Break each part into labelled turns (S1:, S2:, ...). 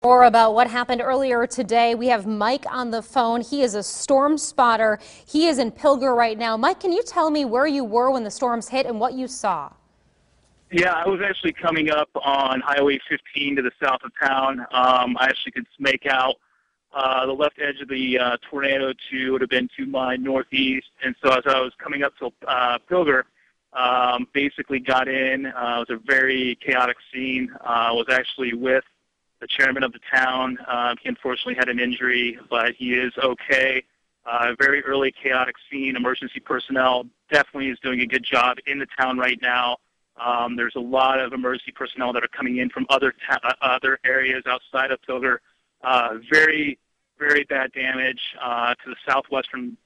S1: More about what happened earlier today. We have Mike on the phone. He is a storm spotter. He is in Pilger right now. Mike, can you tell me where you were when the storms hit and what you saw?
S2: Yeah, I was actually coming up on Highway 15 to the south of town. I actually could make out the left edge of the tornado would have been to my northeast. And so as I was coming up to Pilger, basically got in. It was a very chaotic scene. I was actually with the chairman of the town. He unfortunately had an injury, but he is okay. Very early chaotic scene. Emergency personnel definitely is doing a good job in the town right now. There's a lot of emergency personnel that are coming in from other areas outside of Pilger. Very, very bad damage to the southwestern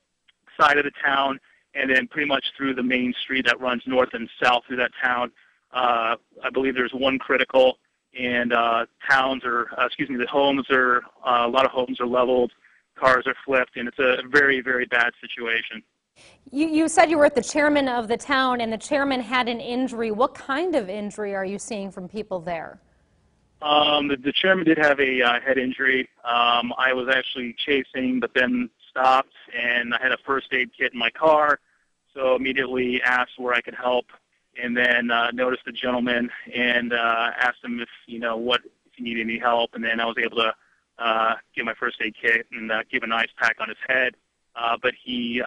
S2: side of the town, and then pretty much through the main street that runs north and south through that town. I believe there's one critical, and the homes are, a lot of homes are leveled, cars are flipped, and it's a very, very bad situation.
S1: You said you were at the chairman of the town, and the chairman had an injury. What kind of injury are you seeing from people there?
S2: The chairman did have a head injury. I was actually chasing, but then stopped, and I had a first aid kit in my car, so immediately asked where I could help, and then noticed the gentleman and asked him if he needed any help, and then I was able to give my first aid kit and give an ice pack on his head. But he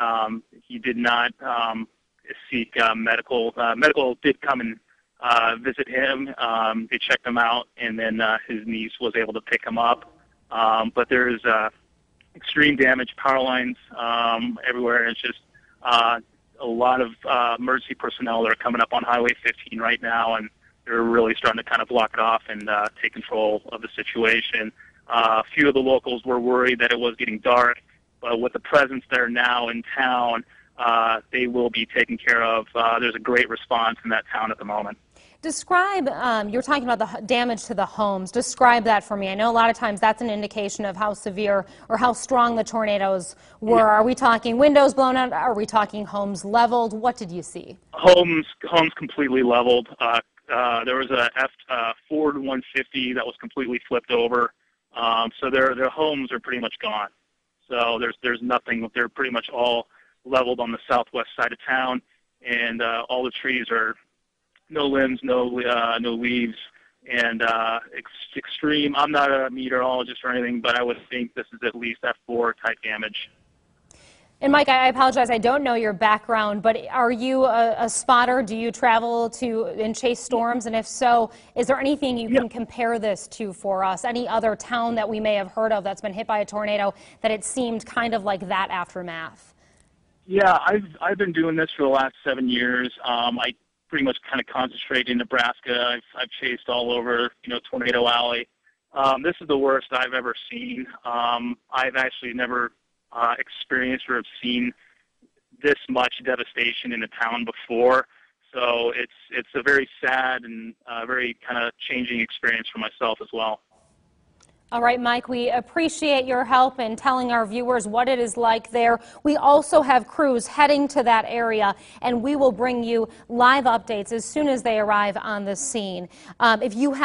S2: did not seek medical. Medical did come and visit him. They checked him out, and then his niece was able to pick him up. But there's extreme damage, power lines everywhere. It's just a lot of emergency personnel that are coming up on Highway 15 right now, and they're really starting to kind of block it off and take control of the situation. A few of the locals were worried that it was getting dark, but with the presence there now in town, they will be taken care of. There's a great response in that town at the moment.
S1: Describe, you're talking about the damage to the homes. Describe that for me. I know a lot of times that's an indication of how severe or how strong the tornadoes were. Yeah. Are we talking windows blown out? Are we talking homes leveled? What did you see?
S2: Homes completely leveled. There was a Ford 150 that was completely flipped over. So their homes are pretty much gone. So there's nothing. They're pretty much all leveled on the southwest side of town, and all the trees are no limbs, no leaves, and extreme. I'm not a meteorologist or anything, but I would think this is at least F4 type damage.
S1: And Mike, I apologize, I don't know your background, but are you a spotter? Do you travel and chase storms? And if so, is there anything you can compare this to for us? Any other town that we may have heard of that's been hit by a tornado that it seemed kind of like that aftermath? Yeah,
S2: I've been doing this for the last 7 years. I pretty much kind of concentrate in Nebraska. I've chased all over, Tornado Alley. This is the worst I've ever seen. I've actually never experienced or have seen this much devastation in a town before. So it's a very sad and very kind of changing experience for myself as well.
S1: All right, Mike, we appreciate your help in telling our viewers what it is like there. We also have crews heading to that area, and we will bring you live updates as soon as they arrive on the scene. If you have